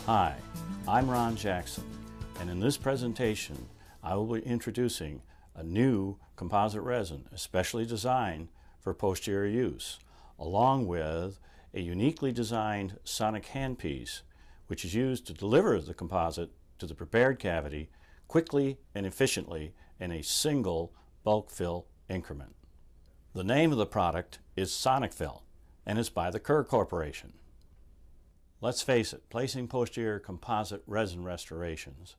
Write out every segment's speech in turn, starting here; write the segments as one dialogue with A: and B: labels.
A: Hi, I'm Ron Jackson, and in this presentation I will be introducing a new composite resin especially designed for posterior use, along with a uniquely designed sonic handpiece which is used to deliver the composite to the prepared cavity quickly and efficiently in a single bulk fill increment. The name of the product is SonicFill and is by the Kerr Corporation. Let's face it, placing posterior composite resin restorations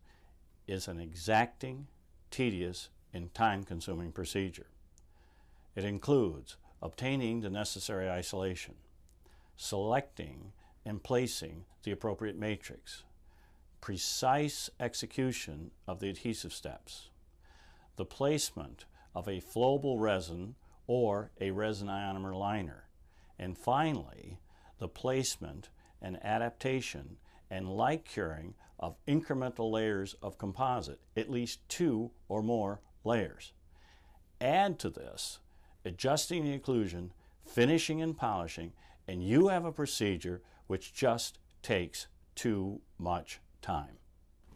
A: is an exacting, tedious, and time-consuming procedure. It includes obtaining the necessary isolation, selecting and placing the appropriate matrix, precise execution of the adhesive steps, the placement of a flowable resin or a resin ionomer liner, and finally, the placement and adaptation and light curing of incremental layers of composite, at least 2 or more layers. Add to this adjusting the occlusion, finishing and polishing, and you have a procedure which just takes too much time.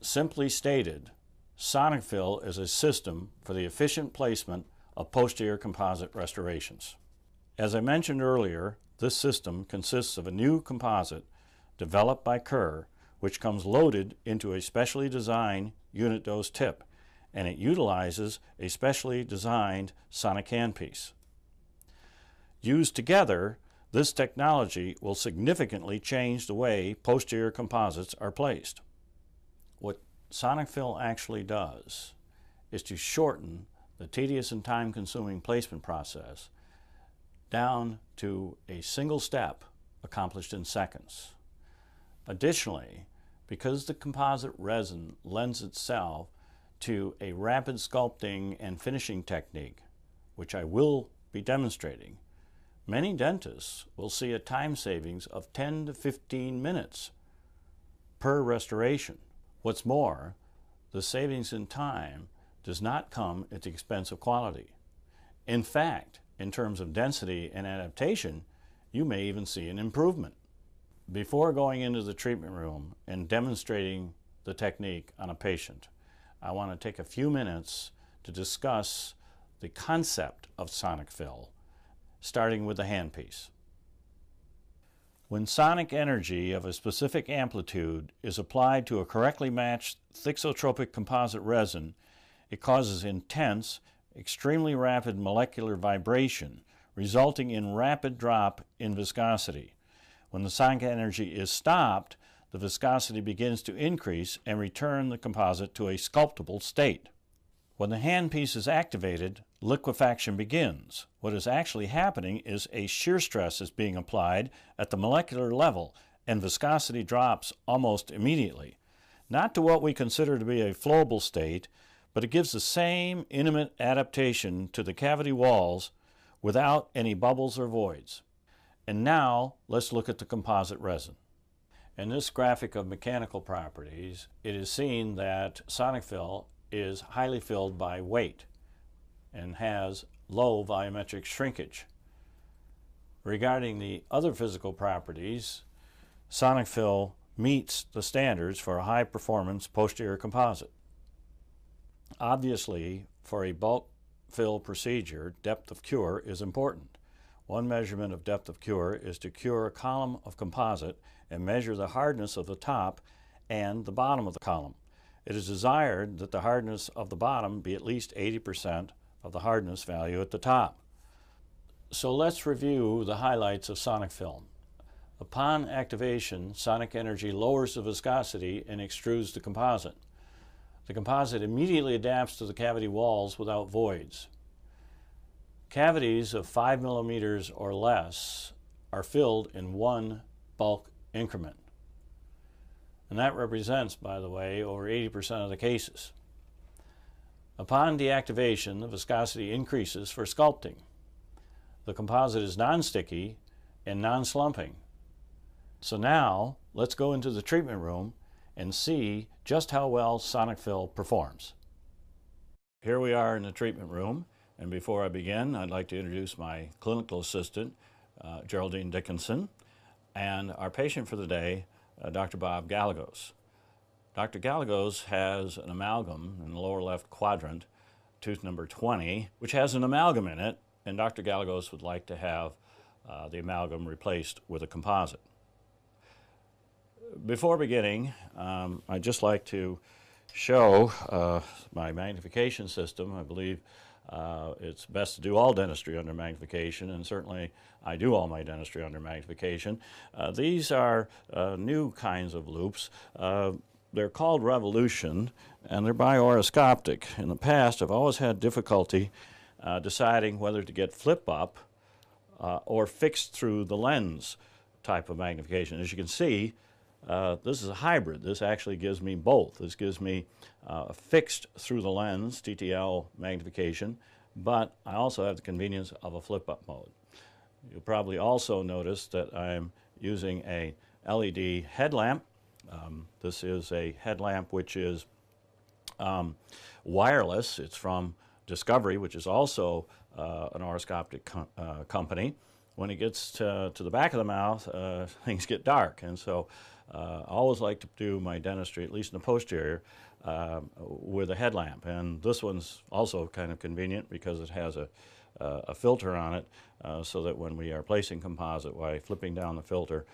A: Simply stated, SonicFill is a system for the efficient placement of posterior composite restorations. As I mentioned earlier, this system consists of a new composite developed by Kerr, which comes loaded into a specially designed unit dose tip, and it utilizes a specially designed sonic handpiece. Used together, this technology will significantly change the way posterior composites are placed. What SonicFill actually does is to shorten the tedious and time-consuming placement process down to a single step accomplished in seconds. Additionally, because the composite resin lends itself to a rapid sculpting and finishing technique, which I will be demonstrating, many dentists will see a time savings of 10 to 15 minutes per restoration. What's more, the savings in time does not come at the expense of quality. In fact, in terms of density and adaptation, you may even see an improvement. Before going into the treatment room and demonstrating the technique on a patient, I want to take a few minutes to discuss the concept of SonicFill, starting with the handpiece. When sonic energy of a specific amplitude is applied to a correctly matched thixotropic composite resin, it causes intense, extremely rapid molecular vibration, resulting in rapid drop in viscosity. When the sonic energy is stopped, the viscosity begins to increase and return the composite to a sculptable state. When the handpiece is activated, liquefaction begins. What is actually happening is a shear stress is being applied at the molecular level and viscosity drops almost immediately. Not to what we consider to be a flowable state, but it gives the same intimate adaptation to the cavity walls without any bubbles or voids. And now let's look at the composite resin. In this graphic of mechanical properties, it is seen that SonicFill is highly filled by weight and has low volumetric shrinkage. Regarding the other physical properties, SonicFill meets the standards for a high-performance posterior composite. Obviously, for a bulk fill procedure, depth of cure is important. One measurement of depth of cure is to cure a column of composite and measure the hardness of the top and the bottom of the column. It is desired that the hardness of the bottom be at least 80% of the hardness value at the top. So let's review the highlights of SonicFill. Upon activation, sonic energy lowers the viscosity and extrudes the composite. The composite immediately adapts to the cavity walls without voids. Cavities of 5 millimeters or less are filled in one bulk increment. And that represents, by the way, over 80% of the cases. Upon deactivation, the viscosity increases for sculpting. The composite is non-sticky and non-slumping. So now, let's go into the treatment room and see just how well SonicFill performs. Here we are in the treatment room, and before I begin, I'd like to introduce my clinical assistant, Geraldine Dickinson, and our patient for the day, Dr. Bob Gallegos. Dr. Gallegos has an amalgam in the lower left quadrant, tooth number 20, which has an amalgam in it, and Dr. Gallegos would like to have the amalgam replaced with a composite. Before beginning, I'd just like to show my magnification system. I believe it's best to do all dentistry under magnification, and certainly I do all my dentistry under magnification. These are new kinds of loupes. They're called Revolution, and they're bioroscopic. In the past, I've always had difficulty deciding whether to get flip up or fixed through the lens type of magnification. As you can see, this is a hybrid. This actually gives me both. This gives me fixed through the lens, TTL magnification, but I also have the convenience of a flip-up mode. You'll probably also notice that I'm using a LED headlamp. This is a headlamp which is wireless. It's from Discovery, which is also an oroscopic company. When it gets to the back of the mouth, things get dark, and so I always like to do my dentistry, at least in the posterior, with a headlamp. And this one's also kind of convenient because it has a filter on it, so that when we are placing composite, by flipping down the filter,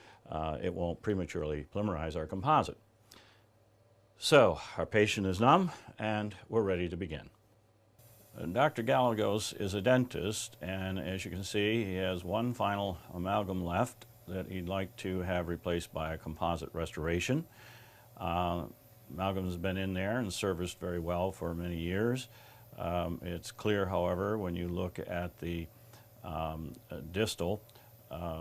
A: it won't prematurely polymerize our composite. So our patient is numb, and we're ready to begin. Dr. Gallegos is a dentist, and as you can see, he has one final amalgam left that he'd like to have replaced by a composite restoration. Amalgam has been in there and serviced very well for many years. It's clear, however, when you look at the distal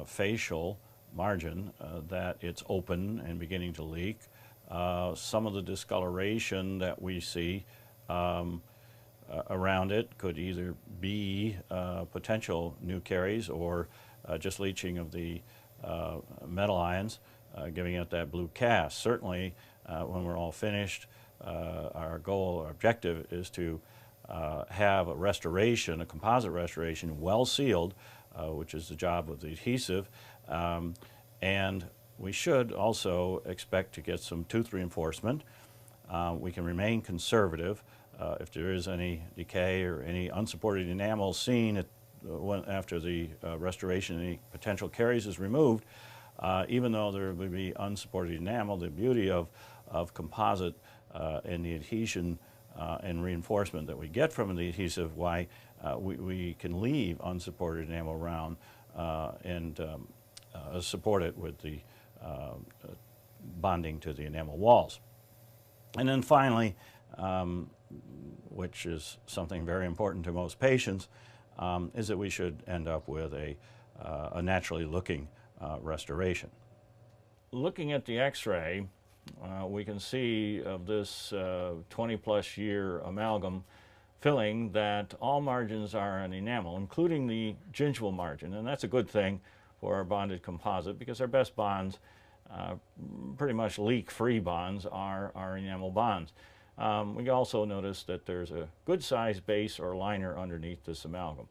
A: facial margin that it's open and beginning to leak. Some of the discoloration that we see around it could either be potential new caries or just leaching of the metal ions, giving it that blue cast. Certainly, when we're all finished, our goal or objective is to have a restoration, a composite restoration, well sealed, which is the job of the adhesive, and we should also expect to get some tooth reinforcement. We can remain conservative. If there is any decay or any unsupported enamel seen after the restoration, any potential caries is removed, even though there will be unsupported enamel, the beauty of composite and the adhesion and reinforcement that we get from the adhesive, why we can leave unsupported enamel around and support it with the bonding to the enamel walls. And then finally, which is something very important to most patients, is that we should end up with a naturally looking restoration. Looking at the x-ray, we can see of this 20-plus year amalgam filling that all margins are on enamel, including the gingival margin, and that's a good thing for our bonded composite because our best bonds, pretty much leak-free bonds, are our enamel bonds. We also notice that there's a good-sized base or liner underneath this amalgam.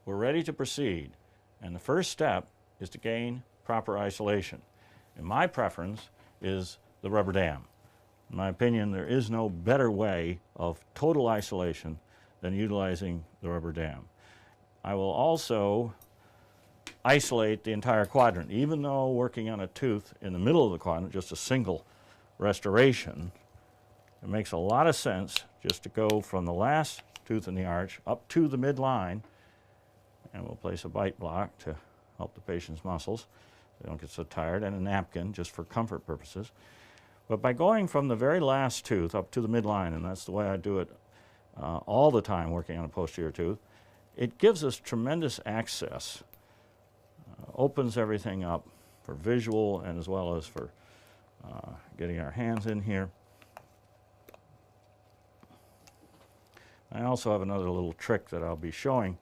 A: We're ready to proceed, and the first step is to gain proper isolation. And my preference is the rubber dam. In my opinion, there is no better way of total isolation than utilizing the rubber dam. I will also isolate the entire quadrant. Even though working on a tooth in the middle of the quadrant, just a single restoration, it makes a lot of sense just to go from the last tooth in the arch up to the midline, and we'll place a bite block to help the patient's muscles so they don't get so tired, and a napkin just for comfort purposes. But by going from the very last tooth up to the midline, and that's the way I do it all the time working on a posterior tooth, it gives us tremendous access, opens everything up for visual and as well as for getting our hands in here. I also have another little trick that I'll be showing,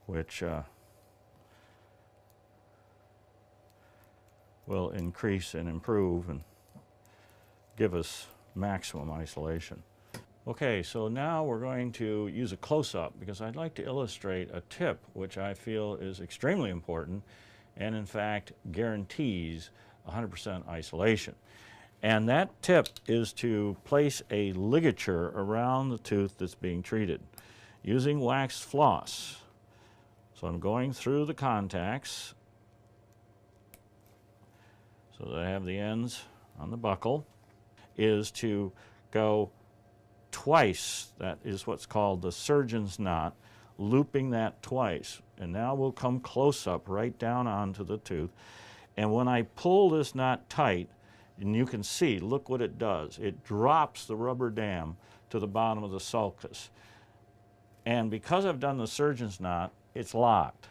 A: which will increase and improve and give us maximum isolation. Okay, so now we're going to use a close-up because I'd like to illustrate a tip which I feel is extremely important and in fact guarantees 100% isolation. And that tip is to place a ligature around the tooth that's being treated using waxed floss. So I'm going through the contacts so that I have the ends on the buckle, is to go twice. That is what's called the surgeon's knot, looping that twice. And now we'll come close up right down onto the tooth. And when I pull this knot tight, and you can see, look what it does. It drops the rubber dam to the bottom of the sulcus. And because I've done the surgeon's knot, it's locked.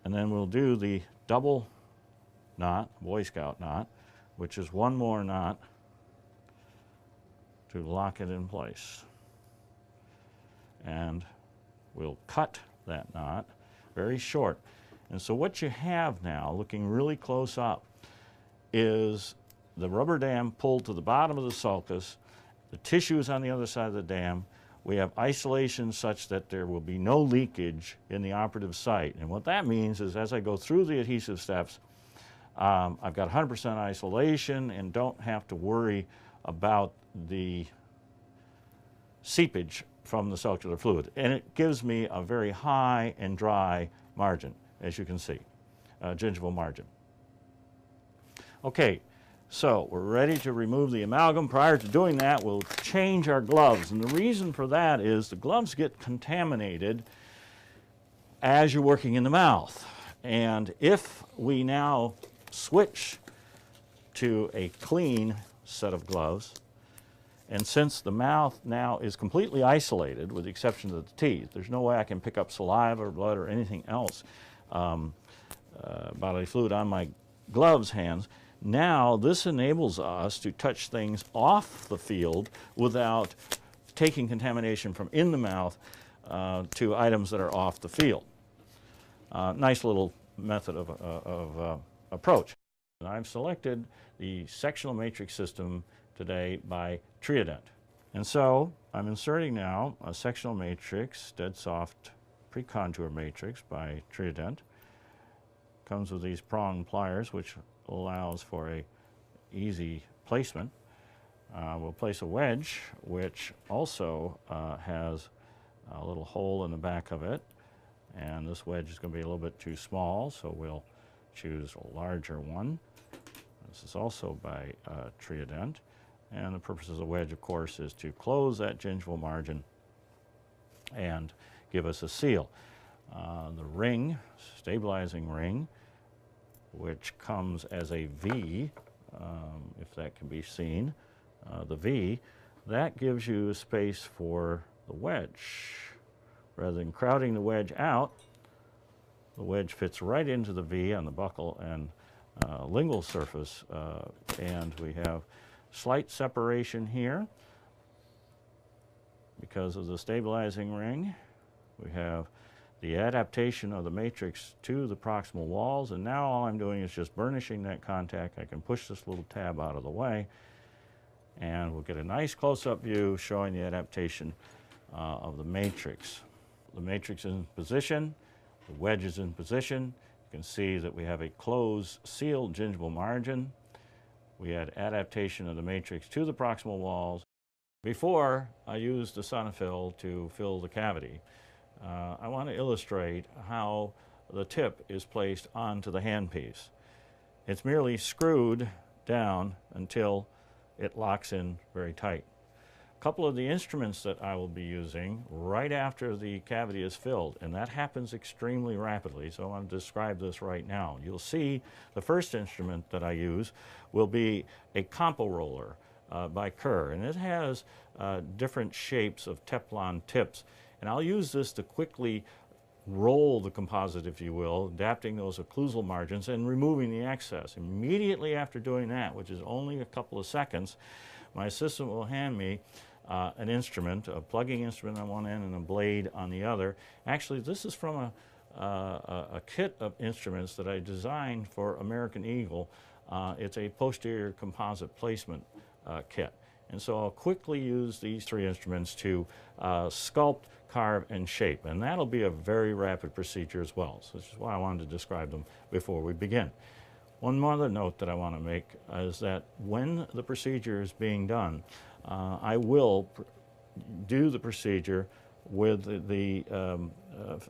A: And then we'll do the double knot, Boy Scout knot, which is one more knot to lock it in place. And we'll cut that knot very short. And so what you have now, looking really close up, is the rubber dam pulled to the bottom of the sulcus, the tissue is on the other side of the dam. We have isolation such that there will be no leakage in the operative site. And what that means is as I go through the adhesive steps, I've got 100% isolation and don't have to worry about the seepage from the sulcular fluid. And it gives me a very high and dry margin, as you can see, gingival margin. Okay, so we're ready to remove the amalgam. Prior to doing that, we'll change our gloves. And the reason for that is the gloves get contaminated as you're working in the mouth. And if we now switch to a clean set of gloves, and since the mouth now is completely isolated with the exception of the teeth, there's no way I can pick up saliva or blood or anything else, bodily fluid on my gloves hands. Now this enables us to touch things off the field without taking contamination from in the mouth to items that are off the field. Nice little method of approach. And I've selected the sectional matrix system today by Triodent. And so I'm inserting now a sectional matrix, dead soft pre-contour matrix by Triodent. Comes with these prong pliers, which allows for a easy placement. We'll place a wedge, which also has a little hole in the back of it. And this wedge is going to be a little bit too small, so we'll choose a larger one. This is also by Triodent. And the purpose of the wedge, of course, is to close that gingival margin and give us a seal. The ring, stabilizing ring, which comes as a V, if that can be seen, the V, that gives you a space for the wedge. Rather than crowding the wedge out, the wedge fits right into the V on the buccal and lingual surface, and we have slight separation here because of the stabilizing ring. We have the adaptation of the matrix to the proximal walls, and now all I'm doing is just burnishing that contact. I can push this little tab out of the way, and we'll get a nice close-up view showing the adaptation of the matrix. The matrix is in position, the wedge is in position. You can see that we have a closed, sealed gingival margin. We had adaptation of the matrix to the proximal walls. Before I used the SonicFill to fill the cavity, I want to illustrate how the tip is placed onto the handpiece. It's merely screwed down until it locks in very tight. A couple of the instruments that I will be using right after the cavity is filled, and that happens extremely rapidly, so I want to describe this right now. You'll see the first instrument that I use will be a compo roller by Kerr, and it has different shapes of Teflon tips, and I'll use this to quickly roll the composite, if you will, adapting those occlusal margins and removing the excess. Immediately after doing that, which is only a couple of seconds, my assistant will hand me an instrument, a plugging instrument on one end and a blade on the other. Actually, this is from a kit of instruments that I designed for American Eagle. It's a posterior composite placement kit. And so I'll quickly use these three instruments to sculpt, carve, and shape. And that'll be a very rapid procedure as well. So this is why I wanted to describe them before we begin. One more other note that I want to make is that when the procedure is being done, I will do the procedure with the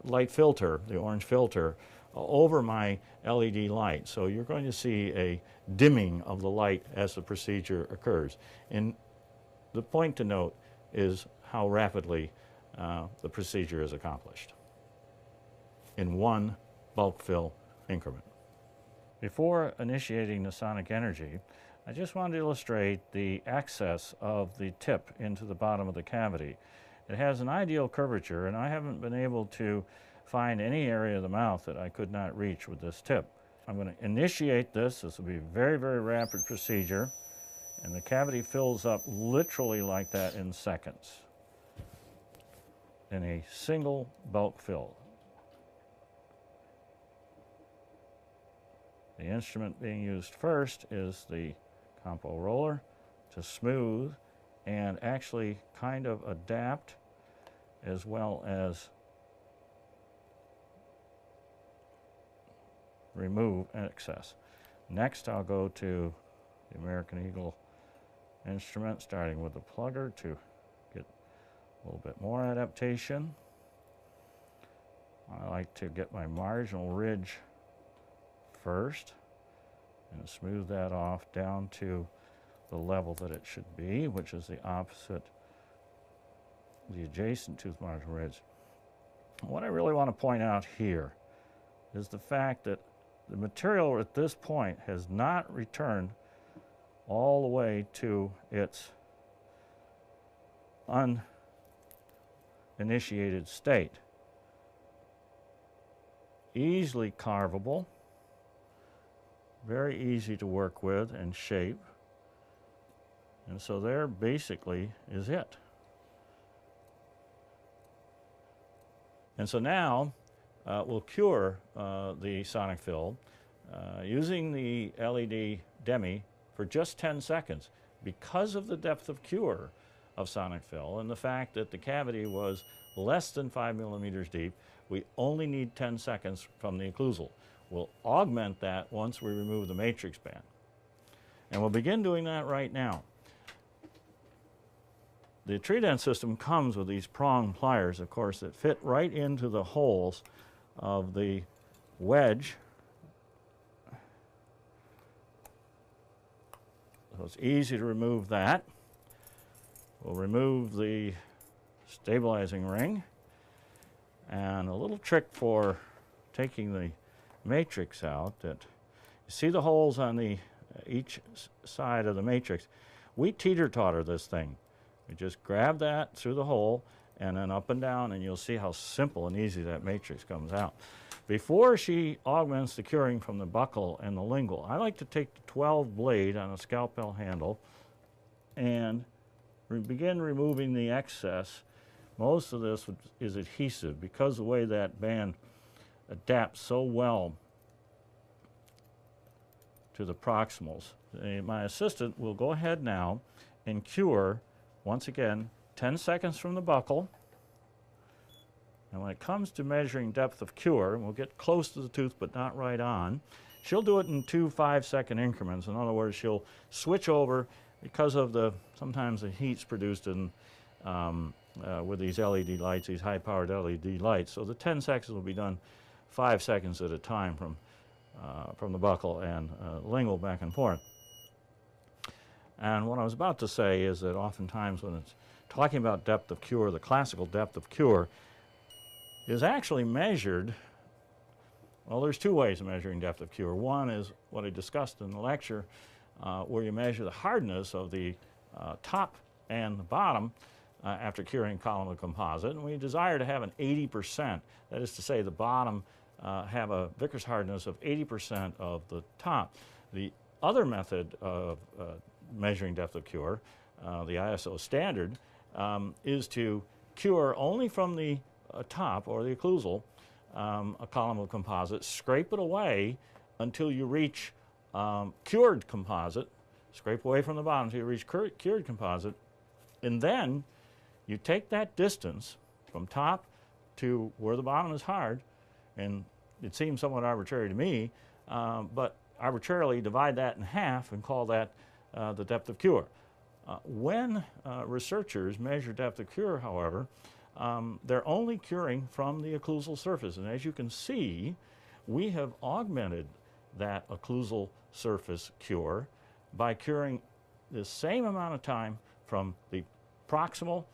A: light filter, the orange filter, over my LED light. So you're going to see a dimming of the light as the procedure occurs. And the point to note is how rapidly the procedure is accomplished in one bulk fill increment. Before initiating the sonic energy, I just wanted to illustrate the access of the tip into the bottom of the cavity. It has an ideal curvature, and I haven't been able to find any area of the mouth that I could not reach with this tip. I'm going to initiate this. This will be a very, very rapid procedure, and the cavity fills up literally like that in seconds in a single bulk fill. The instrument being used first is the compo roller to smooth and actually kind of adapt as well as remove excess. Next, I'll go to the American Eagle instrument, starting with the plugger to get a little bit more adaptation. I like to get my marginal ridge first and smooth that off down to the level that it should be, which is the opposite, the adjacent tooth marginal ridge. What I really want to point out here is the fact that the material at this point has not returned all the way to its uninitiated state. Easily carvable, very easy to work with and shape. And so there basically is it. And so now we'll cure the SonicFill using the LED Demi for just 10 seconds. Because of the depth of cure of SonicFill and the fact that the cavity was less than 5 millimeters deep, we only need 10 seconds from the occlusal. We'll augment that once we remove the matrix band. And we'll begin doing that right now. The Trident system comes with these prong pliers, of course, that fit right into the holes of the wedge. So it's easy to remove that. We'll remove the stabilizing ring. And a little trick for taking the matrix out, that you see the holes on the each side of the matrix. We teeter-totter this thing. We just grab that through the hole and then up and down, and you'll see how simple and easy that matrix comes out. Before she augments the curing from the buccal and the lingual, I like to take the 12 blade on a scalpel handle and begin removing the excess. Most of this is adhesive because the way that band adapts so well to the proximals. My assistant will go ahead now and cure, once again, 10 seconds from the buccal. And when it comes to measuring depth of cure, we'll get close to the tooth but not right on. She'll do it in 2 5-second increments. In other words, she'll switch over because of sometimes the heat's produced in with these LED lights, these high-powered LED lights. So the 10 seconds will be done 5 seconds at a time from the buccal and lingual back and forth. And what I was about to say is that oftentimes when it's talking about depth of cure, the classical depth of cure is actually measured. Well, there's 2 ways of measuring depth of cure. One is what I discussed in the lecture, where you measure the hardness of the top and the bottom after curing column of composite. And we desire to have an 80%. That is to say, the bottom have a Vickers hardness of 80% of the top. The other method of measuring depth of cure, the ISO standard, is to cure only from the top or the occlusal a column of composite, scrape it away until you reach cured composite, scrape away from the bottom until you reach cured composite, and then you take that distance from top to where the bottom is hard, and it seems somewhat arbitrary to me, but arbitrarily divide that in half and call that the depth of cure. When researchers measure depth of cure, however, they're only curing from the occlusal surface. And as you can see, we have augmented that occlusal surface cure by curing the same amount of time from the proximal,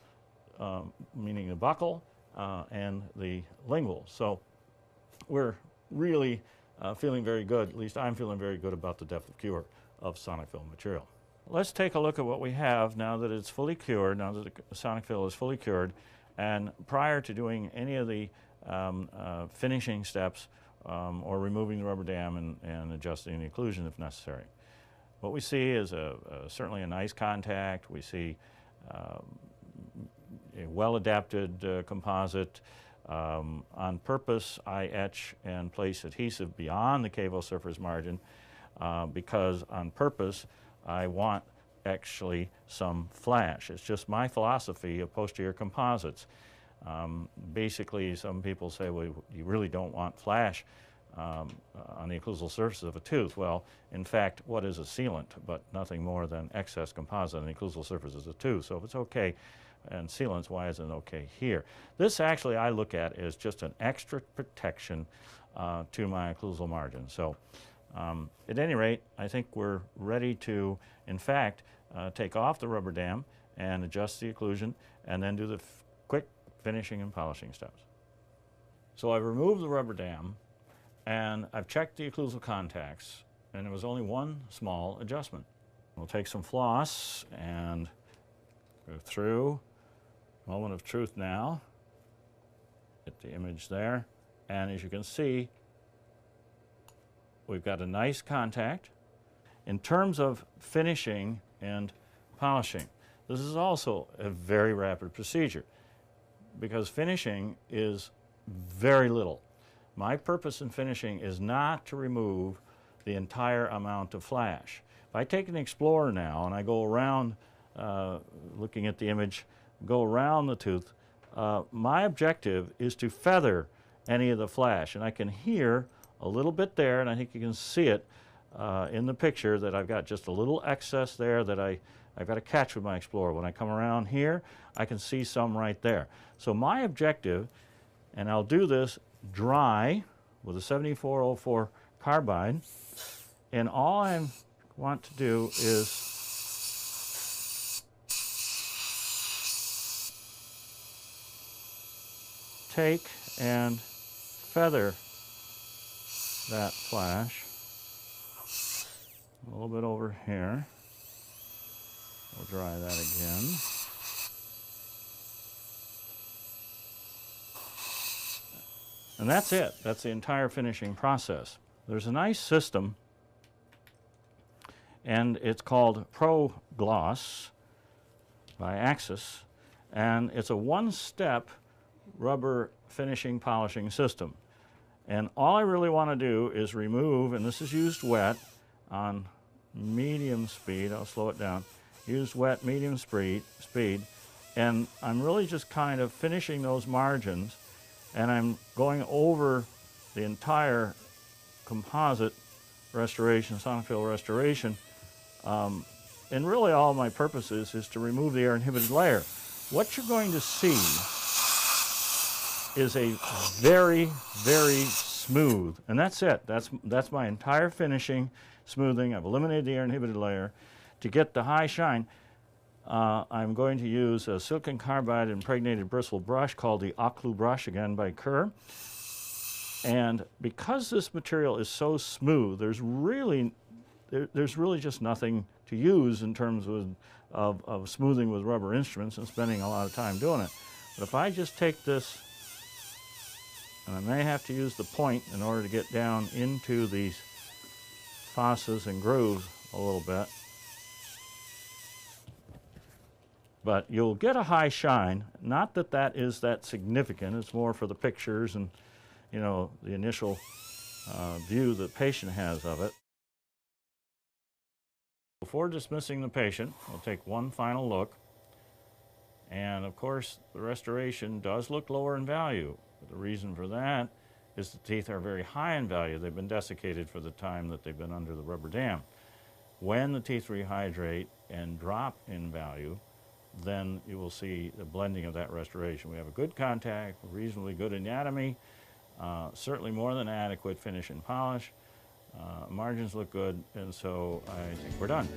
A: meaning the buccal, and the lingual. So we're really feeling very good, at least I'm feeling very good about the depth of cure of SonicFill material. Let's take a look at what we have now that it's fully cured, now that the SonicFill is fully cured, and prior to doing any of the finishing steps or removing the rubber dam and adjusting the occlusion if necessary. What we see is certainly a nice contact. We see a well-adapted composite. On purpose, I etch and place adhesive beyond the cavo surface margin because on purpose I want actually some flash. It's just my philosophy of posterior composites. Basically, some people say, well, you really don't want flash on the occlusal surface of a tooth. Well, in fact, what is a sealant but nothing more than excess composite on the occlusal surface of a tooth? So if it's okay and sealants, why isn't it okay here? This actually I look at as just an extra protection to my occlusal margin. So at any rate, I think we're ready to, in fact, take off the rubber dam and adjust the occlusion and then do the quick finishing and polishing steps. So I've removed the rubber dam and I've checked the occlusal contacts, and there was only one small adjustment. We'll take some floss and go through. Moment of truth now. Get the image there. And as you can see, we've got a nice contact. In terms of finishing and polishing, this is also a very rapid procedure because finishing is very little. My purpose in finishing is not to remove the entire amount of flash. If I take an Explorer now and I go around, looking at the image, go around the tooth, my objective is to feather any of the flash. And I can hear a little bit there, and I think you can see it in the picture that I've got just a little excess there that I've got to catch with my Explorer. When I come around here, I can see some right there. So my objective, and I'll do this dry with a 7404 carbide, and all I want to do is take and feather that flash a little bit over here. We'll dry that again. And that's it. That's the entire finishing process. There's a nice system, and it's called Pro Gloss by Axis, and it's a one-step rubber finishing polishing system. And all I really want to do is remove, and this is used wet on medium speed, I'll slow it down, used wet medium speed, and I'm really just kind of finishing those margins, and I'm going over the entire composite restoration, SonicFill restoration, and really all my purpose is to remove the air inhibited layer. What you're going to see is a very, very smooth, and that's it. That's my entire finishing, smoothing. I've eliminated the air inhibited layer. To get the high shine, I'm going to use a silicon carbide impregnated bristle brush called the Occlu brush, again by Kerr. And because this material is so smooth, there's really just nothing to use in terms of smoothing with rubber instruments and spending a lot of time doing it. But if I just take this, and I may have to use the point in order to get down into these fosses and grooves a little bit. But you'll get a high shine. Not that that is that significant. It's more for the pictures and, you know, the initial view the patient has of it. Before dismissing the patient, we'll take one final look. And of course, the restoration does look lower in value. The reason for that is the teeth are very high in value. They've been desiccated for the time that they've been under the rubber dam. When the teeth rehydrate and drop in value, then you will see the blending of that restoration. We have a good contact, reasonably good anatomy, certainly more than adequate finish and polish. Margins look good, and so I think we're done.